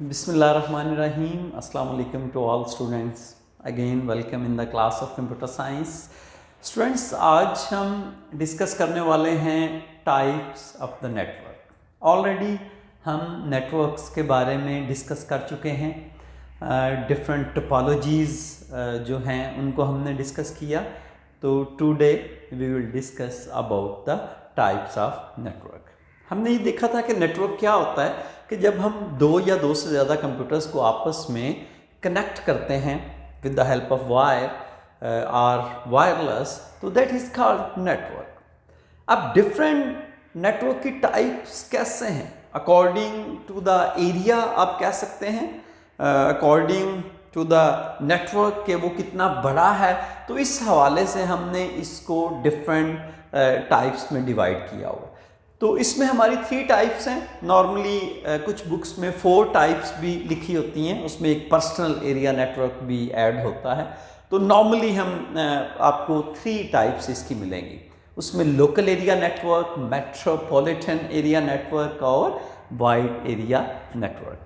Bismillahirrahmanirrahim. Assalamu alaikum to all students. Again welcome in the class of computer science. Students, आज हम discuss करने वाले हैं types of the network. Already हम networks के बारे में डिस्कस कर चुके हैं. डिफरेंट टोपोलॉजीज़ जो हैं उनको हमने डिस्कस किया. तो today we will discuss about the types of network. हमने ये देखा था कि नेटवर्क क्या होता है कि जब हम दो या दो से ज़्यादा कंप्यूटर्स को आपस में कनेक्ट करते हैं with the help of wire और वायरलेस, तो दैट इज़ कॉल्ड नेटवर्क. अब डिफरेंट नेटवर्क की टाइप्स कैसे हैं अकॉर्डिंग टू द एरिया, आप कह सकते हैं अकॉर्डिंग टू द नेटवर्क के वो कितना बड़ा है. तो इस हवाले से हमने इसको डिफरेंट टाइप्स में डिवाइड किया हुआ. तो इसमें हमारी 3 टाइप्स हैं. नॉर्मली कुछ बुक्स में 4 टाइप्स भी लिखी होती हैं, उसमें एक पर्सनल एरिया नेटवर्क भी ऐड होता है. तो नॉर्मली हम आपको 3 टाइप्स इसकी मिलेंगी. उसमें local area network, metropolitan area network और वाइड एरिया नेटवर्क.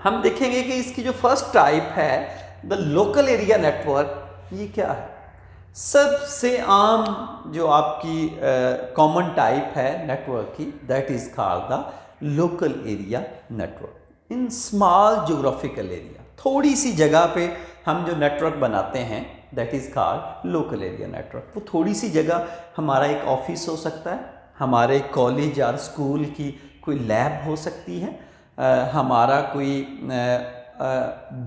हम देखेंगे कि इसकी जो फर्स्ट टाइप है द लोकल एरिया नेटवर्क, ये क्या है. सबसे आम जो आपकी कॉमन टाइप है नेटवर्क की, that is called the local area network in small geographical area. थोड़ी सी जगह पे हम जो नेटवर्क बनाते हैं that is called local area network. वो थोड़ी सी जगह हमारा एक ऑफिस हो सकता है, हमारे कॉलेज और स्कूल की कोई लैब हो सकती है, हमारा कोई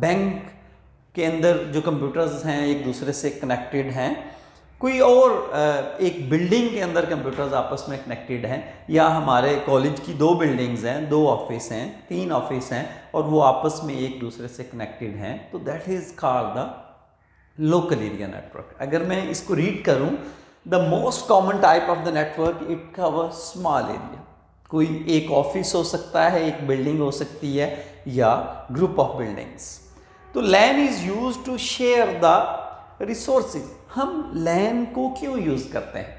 बैंक के अंदर जो कंप्यूटर्स हैं एक दूसरे से कनेक्टेड हैं, कोई और एक बिल्डिंग के अंदर कंप्यूटर्स आपस में कनेक्टेड हैं, या हमारे कॉलेज की 2 बिल्डिंग्स हैं, 2 ऑफिस हैं, 3 ऑफिस हैं और वो आपस में एक दूसरे से कनेक्टेड हैं. तो that is called the local area network. अगर मैं इसको रीड करूं, the most common type of the network it cover small area. कोई एक ऑफिस हो सकता है, एक बिल्डिंग हो सकती है या ग्रुप ऑफ बिल्डिंग्स. तो LAN is use to share the resources. हम लैन को क्यों यूज़ करते हैं?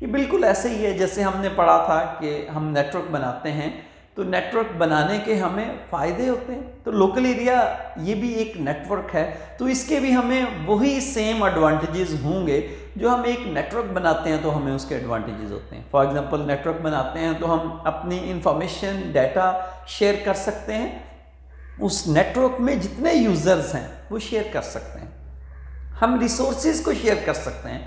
ये बिल्कुल ऐसे ही है जैसे हमने पढ़ा था कि हम नेटवर्क बनाते हैं तो नेटवर्क बनाने के हमें फ़ायदे होते हैं. तो लोकल एरिया ये भी एक नेटवर्क है, तो इसके भी हमें वही सेम एडवांटेजेस होंगे. जो हम एक नेटवर्क बनाते हैं तो हमें उसके एडवांटेजेस होते हैं. फॉर एग्जांपल नेटवर्क बनाते हैं तो हम अपनी इंफॉर्मेशन डाटा शेयर कर सकते हैं. उस नेटवर्क में जितने यूज़र्स हैं वो शेयर कर सकते हैं. हम रिसोर्सेज को शेयर कर सकते हैं.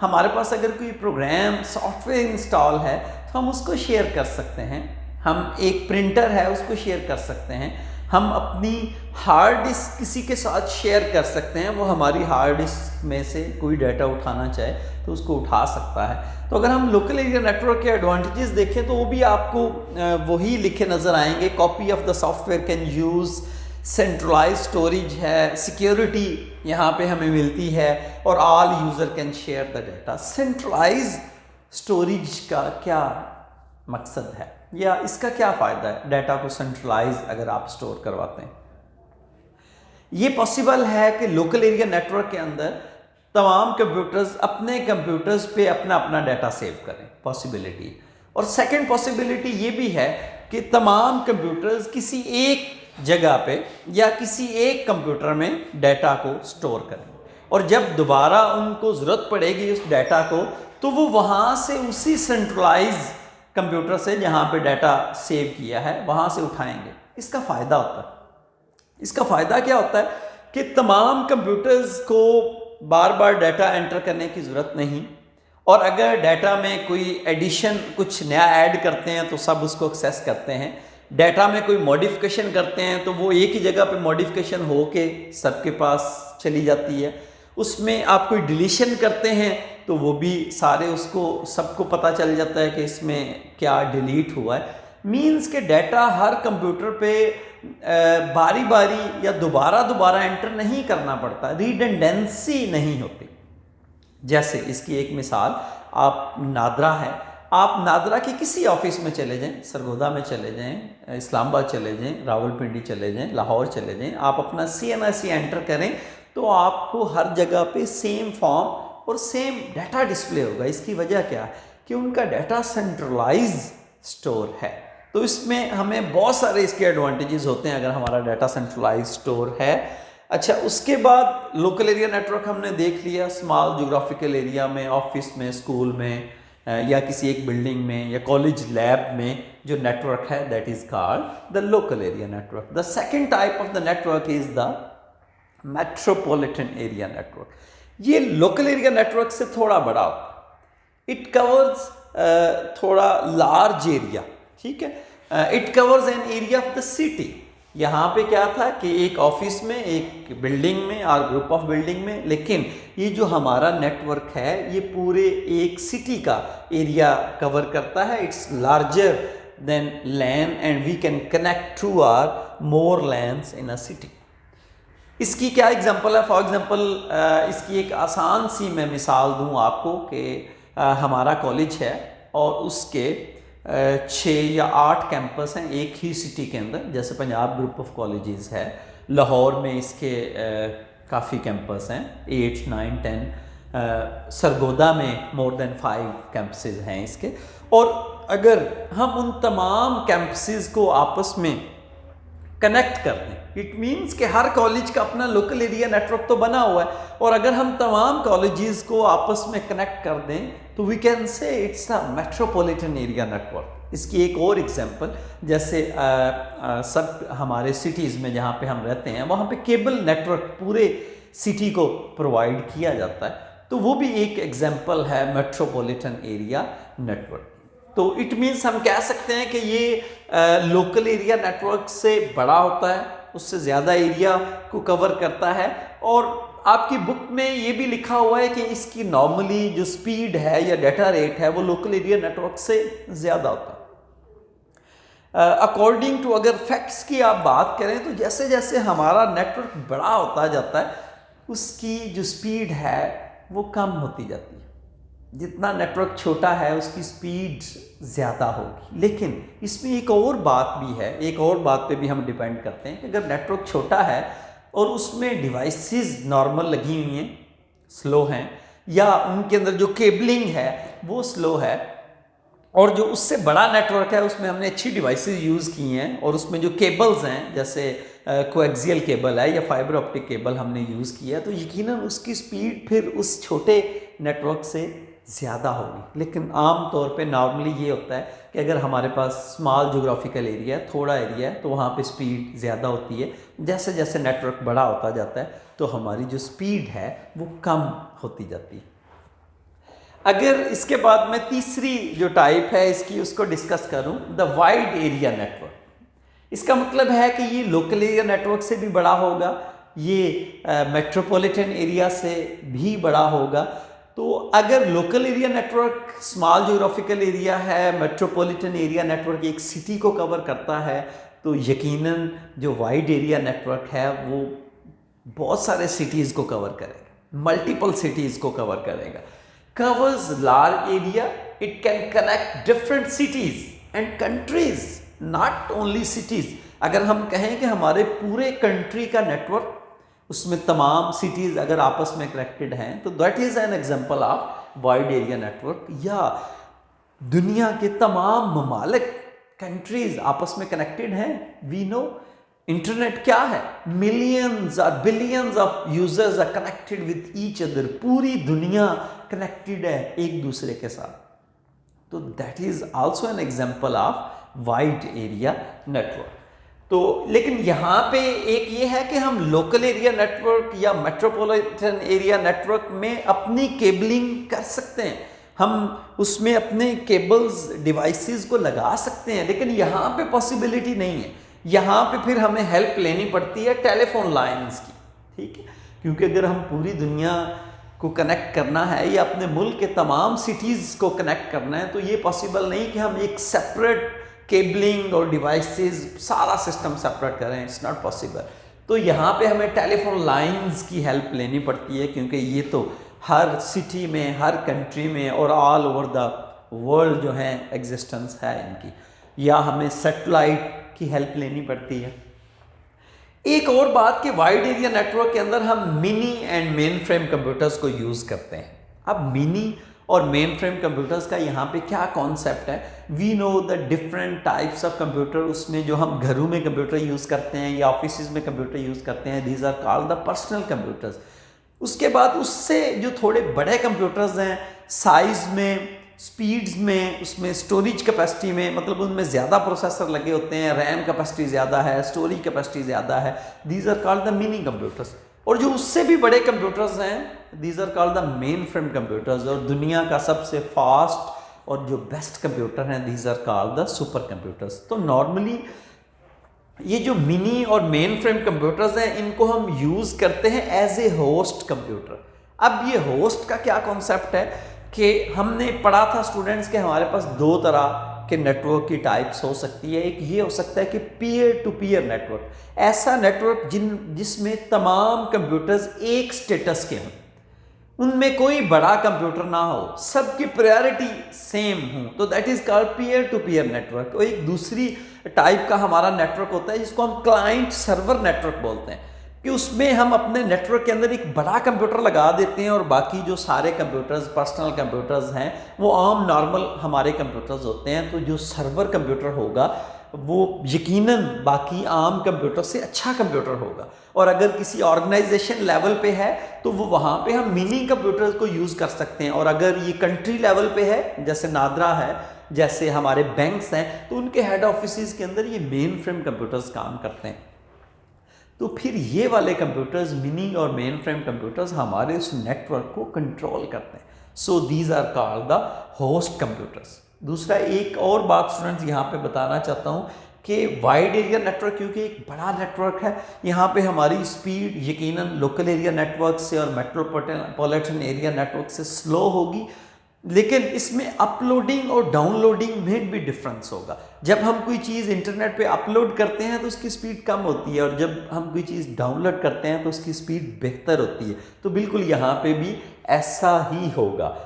हमारे पास अगर कोई प्रोग्राम सॉफ्टवेयर इंस्टॉल है तो हम उसको शेयर कर सकते हैं. हम एक प्रिंटर है उसको शेयर कर सकते हैं. हम अपनी हार्ड डिस्क किसी के साथ शेयर कर सकते हैं. वो हमारी हार्ड डिस्क में से कोई डाटा उठाना चाहे तो उसको उठा सकता है. तो अगर हम लोकल एरिया नेटवर्क के एडवांटेजेस देखें तो वो भी आपको वही लिखे नज़र आएंगे. Copy of the software can use, centralise storage है, सिक्योरिटी यहाँ पे हमें मिलती है, और all user can share the data. Centralise storage का क्या मकसद है या इसका क्या फ़ायदा है? डाटा को सेंट्रलाइज अगर आप स्टोर करवाते हैं, ये पॉसिबल है कि लोकल एरिया नेटवर्क के अंदर तमाम कंप्यूटर्स अपने कंप्यूटर्स पे अपना अपना डाटा सेव करें. पॉसिबिलिटी. और सेकंड पॉसिबिलिटी ये भी है कि तमाम कंप्यूटर्स किसी एक जगह पे या किसी एक कंप्यूटर में डाटा को स्टोर करें, और जब दोबारा उनको ज़रूरत पड़ेगी उस डाटा को तो वो वहाँ से उसी सेंट्रलाइज कंप्यूटर से जहाँ पे डाटा सेव किया है वहाँ से उठाएंगे. इसका फ़ायदा होता है. इसका फ़ायदा क्या होता है कि तमाम कंप्यूटर्स को बार बार डाटा एंटर करने की ज़रूरत नहीं, और अगर डाटा में कोई एडिशन कुछ नया ऐड करते हैं तो सब उसको एक्सेस करते हैं. डाटा में कोई मॉडिफिकेशन करते हैं तो वो एक ही जगह पे मॉडिफिकेशन हो के सबके पास चली जाती है. उसमें आप कोई डिलीशन करते हैं तो वो भी सारे उसको सबको पता चल जाता है कि इसमें क्या डिलीट हुआ है. मीन्स के डाटा हर कंप्यूटर पे बारी बारी या दोबारा एंटर नहीं करना पड़ता. रिडंडेंसी नहीं होती. जैसे इसकी एक मिसाल, आप नादरा है, आप नादरा के किसी ऑफिस में चले जाएं, सरगोदा में चले जाएं, इस्लामाबाद चले जाएं, रावलपिंडी चले जाएं, लाहौर चले जाएं, आप अपना CNIC एंटर करें तो आपको हर जगह पे सेम फॉर्म और सेम डाटा डिस्प्ले होगा. इसकी वजह क्या है कि उनका डाटा सेंट्रलाइज स्टोर है. तो तो इसमें हमें बहुत सारे इसके एडवांटेजेस होते हैं अगर हमारा डाटा सेंट्रलाइज स्टोर है। अच्छा, उसके बाद लोकल एरिया नेटवर्क हमने देख लिया, स्मॉल ज्योग्राफिकल एरिया में, ऑफिस में, स्कूल में, या किसी एक बिल्डिंग में या कॉलेज लैब में जो नेटवर्क है, that is called the local area network. The second type of the network is the metropolitan area network. ये लोकल एरिया नेटवर्क से थोड़ा बड़ा होता है। इट कवर्स थोड़ा लार्ज एरिया, ठीक है। It covers an area of the city. यहाँ पे क्या था कि एक ऑफिस में, एक बिल्डिंग में और ग्रुप ऑफ बिल्डिंग में, लेकिन ये जो हमारा नेटवर्क है ये पूरे एक सिटी का एरिया कवर करता है। It's larger than LAN and we can connect to or more LANs in a city. इसकी क्या एग्जांपल है? फॉर एग्जांपल इसकी एक आसान सी मैं मिसाल दूं आपको कि हमारा कॉलेज है और उसके 6 या 8 कैंपस हैं एक ही सिटी के अंदर। जैसे पंजाब ग्रुप ऑफ कॉलेजेस है, लाहौर में इसके काफ़ी कैंपस हैं, 8, 9, 10। सरगोदा में मोर देन 5 कैंपसेस हैं इसके। और अगर हम उन तमाम कैंपसेस को आपस में कनेक्ट कर दें, इट मीन्स कि हर कॉलेज का अपना लोकल एरिया नेटवर्क तो बना हुआ है, और अगर हम तमाम कॉलेजेस को आपस में कनेक्ट कर दें तो we can say it's a metropolitan area network. इसकी एक और एग्जांपल, जैसे सब हमारे सिटीज़ में जहाँ पे हम रहते हैं वहाँ पे केबल नेटवर्क पूरे सिटी को प्रोवाइड किया जाता है, तो वो भी एक एग्जांपल है मेट्रोपॉलिटन एरिया नेटवर्क। तो इट मीन्स हम कह सकते हैं कि ये लोकल एरिया नेटवर्क से बड़ा होता है, उससे ज़्यादा एरिया को कवर करता है। और आपकी बुक में ये भी लिखा हुआ है कि इसकी नॉर्मली जो स्पीड है या डाटा रेट है वो लोकल एरिया नेटवर्क से ज़्यादा होता है। अकॉर्डिंग टू, अगर फैक्ट्स की आप बात करें तो जैसे जैसे हमारा नेटवर्क बड़ा होता जाता है उसकी जो स्पीड है वो कम होती जाती है। जितना नेटवर्क छोटा है उसकी स्पीड ज़्यादा होगी। लेकिन इसमें एक और बात भी है, एक और बात पे भी हम डिपेंड करते हैं कि अगर नेटवर्क छोटा है और उसमें डिवाइसेस नॉर्मल लगी हुई हैं, स्लो हैं, या उनके अंदर जो केबलिंग है वो स्लो है, और जो उससे बड़ा नेटवर्क है उसमें हमने अच्छी डिवाइसेस यूज़ की हैं और उसमें जो केबल्स हैं जैसे कोएक्सियल केबल है या फाइबर ऑप्टिक केबल हमने यूज़ किया है, तो यकीनन उसकी स्पीड फिर उस छोटे नेटवर्क से ज़्यादा होगी। लेकिन आम तौर पे नॉर्मली ये होता है कि अगर हमारे पास स्मॉल ज्योग्राफिकल एरिया है, थोड़ा एरिया है, तो वहाँ पे स्पीड ज़्यादा होती है। जैसे जैसे नेटवर्क बड़ा होता जाता है तो हमारी जो स्पीड है वो कम होती जाती है। अगर इसके बाद मैं तीसरी जो टाइप है इसकी उसको डिस्कस करूं, द वाइड एरिया नेटवर्क। इसका मतलब है कि ये लोकल एरिया नेटवर्क से भी बड़ा होगा, ये मेट्रोपॉलिटन एरिया से भी बड़ा होगा। तो अगर local area network small geographical area है, मेट्रोपॉलिटन एरिया नेटवर्क एक सिटी को कवर करता है, तो यकीनन जो वाइड एरिया नेटवर्क है वो बहुत सारे सिटीज़ को कवर करेगा, मल्टीपल सिटीज़ को कवर करेगा। covers large area, it can connect different cities and countries, not only cities। अगर हम कहें कि हमारे पूरे कंट्री का नेटवर्क, उसमें तमाम सिटीज़ अगर आपस में कनेक्टेड हैं, तो that is an example of wide area network. या दुनिया के तमाम ममालिक, कंट्रीज आपस में कनेक्टेड हैं। वी नो इंटरनेट क्या है, मिलियंस और billions of users are connected with each other. पूरी दुनिया कनेक्टेड है एक दूसरे के साथ, तो that is also an example of wide area network. तो लेकिन यहाँ पे एक ये है कि हम लोकल एरिया नेटवर्क या मेट्रोपॉलिटन एरिया नेटवर्क में अपनी केबलिंग कर सकते हैं, हम उसमें अपने केबल्स डिवाइसेस को लगा सकते हैं, लेकिन यहाँ पे पॉसिबिलिटी नहीं है। यहाँ पे फिर हमें हेल्प लेनी पड़ती है टेलीफोन लाइंस की, ठीक है, क्योंकि अगर हम पूरी दुनिया को कनेक्ट करना है या अपने मुल्क के तमाम सिटीज़ को कनेक्ट करना है, तो ये पॉसिबल नहीं कि हम एक सेपरेट केबलिंग और डिवाइसेस सारा सिस्टम सेपरेट करें, इट्स नॉट पॉसिबल। तो यहाँ पे हमें टेलीफोन लाइंस की हेल्प लेनी पड़ती है, क्योंकि ये तो हर सिटी में, हर कंट्री में और ऑल ओवर द वर्ल्ड जो है एग्जिस्टेंस है इनकी। या हमें सैटेलाइट की हेल्प लेनी पड़ती है। एक और बात कि वाइड एरिया नेटवर्क के अंदर हम mini and main frame computers को यूज़ करते हैं। अब मिनी और मेन फ्रेम कंप्यूटर्स का यहाँ पे क्या कॉन्सेप्ट है, we know the different types of computer, उसमें जो हम घरों में कंप्यूटर यूज़ करते हैं या ऑफिस में कंप्यूटर यूज़ करते हैं, these are called the personal computers. उसके बाद उससे जो थोड़े बड़े कंप्यूटर्स हैं, साइज में, स्पीड्स में, उसमें स्टोरेज कैपेसिटी में, मतलब उनमें ज़्यादा प्रोसेसर लगे होते हैं, रैम कैपेसिटी ज़्यादा है, स्टोरेज कैपेसिटी ज़्यादा है, these are called the mini computers. और जो उससे भी बड़े कंप्यूटर्स हैं, these are called the mainframe computers. और दुनिया का सबसे फास्ट और जो बेस्ट कंप्यूटर हैं, these are called the super computers. तो नॉर्मली ये जो मिनी और मेन फ्रेम कंप्यूटर्स हैं, इनको हम यूज़ करते हैं एज ए होस्ट कंप्यूटर। अब ये होस्ट का क्या कॉन्सेप्ट है कि हमने पढ़ा था स्टूडेंट्स के हमारे पास दो तरह के नेटवर्क की टाइप्स हो सकती है। एक ये हो सकता है कि पीयर टू पीयर नेटवर्क, ऐसा नेटवर्क जिसमें तमाम कंप्यूटर्स एक स्टेटस के हों, उनमें कोई बड़ा कंप्यूटर ना हो, सबकी प्रायोरिटी सेम हो, तो that is called peer to peer network. और एक दूसरी टाइप का हमारा नेटवर्क होता है जिसको हम क्लाइंट सर्वर नेटवर्क बोलते हैं, कि उसमें हम अपने नेटवर्क के अंदर एक बड़ा कंप्यूटर लगा देते हैं और बाकी जो सारे कंप्यूटर्स, पर्सनल कंप्यूटर्स हैं, वो आम नॉर्मल हमारे कंप्यूटर्स होते हैं। तो जो सर्वर कंप्यूटर होगा वो यकीनन बाकी आम कंप्यूटर से अच्छा कंप्यूटर होगा। और अगर किसी ऑर्गेनाइजेशन लेवल पे है तो वो वहाँ पे हम मिनी कंप्यूटर को यूज़ कर सकते हैं। और अगर ये कंट्री लेवल पे है, जैसे नादरा है, जैसे हमारे बैंक्स हैं, तो उनके हेड ऑफिस के अंदर ये मेन फ्रेम कंप्यूटर्स काम करते हैं। तो फिर ये वाले कंप्यूटर्स, मिनी और मेन फ्रेम कंप्यूटर्स, हमारे उस नेटवर्क को कंट्रोल करते हैं। So these are called the host computers. दूसरा एक और बात स्टूडेंट्स यहाँ पे बताना चाहता हूँ कि वाइड एरिया नेटवर्क क्योंकि एक बड़ा नेटवर्क है, यहाँ पे हमारी स्पीड यकीनन लोकल एरिया नेटवर्क से और मेट्रोपॉलिटन एरिया नेटवर्क से स्लो होगी, लेकिन इसमें अपलोडिंग और डाउनलोडिंग में भी डिफरेंस होगा। जब हम कोई चीज़ इंटरनेट पे अपलोड करते हैं तो उसकी स्पीड कम होती है, और जब हम कोई चीज़ डाउनलोड करते हैं तो उसकी स्पीड बेहतर होती है। तो बिल्कुल यहाँ पे भी ऐसा ही होगा।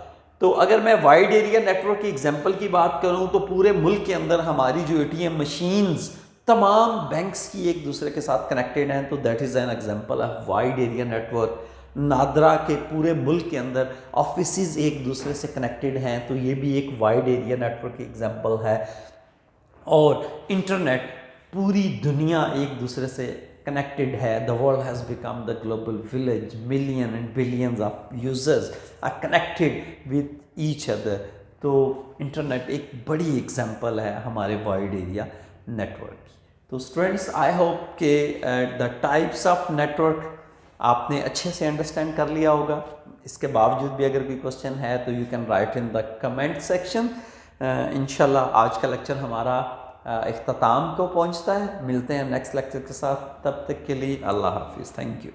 तो अगर मैं वाइड एरिया नेटवर्क की एग्जांपल की बात करूं तो पूरे मुल्क के अंदर हमारी जो एटीएम मशीन्स तमाम बैंक्स की एक दूसरे के साथ कनेक्टेड हैं, तो that is an example of wide area network. NADRA के पूरे मुल्क के अंदर ऑफिसेज एक दूसरे से कनेक्टेड हैं, तो ये भी एक वाइड एरिया नेटवर्क की एग्जांपल है। और इंटरनेट, पूरी दुनिया एक दूसरे से connected है, the world has become the global village, million and billions of users are connected with each other। तो इंटरनेट एक बड़ी एग्जांपल है हमारे वाइड एरिया नेटवर्क की। तो स्टूडेंट्स, आई होप के द टाइप्स ऑफ नेटवर्क आपने अच्छे से अंडरस्टैंड कर लिया होगा। इसके बावजूद भी अगर कोई क्वेश्चन है तो you can write in the comment section. इंशाल्लाह आज का लेक्चर हमारा इख्तिताम को पहुंचता है। मिलते हैं नेक्स्ट लेक्चर के साथ, तब तक के लिए अल्लाह हाफिज़, थैंक यू।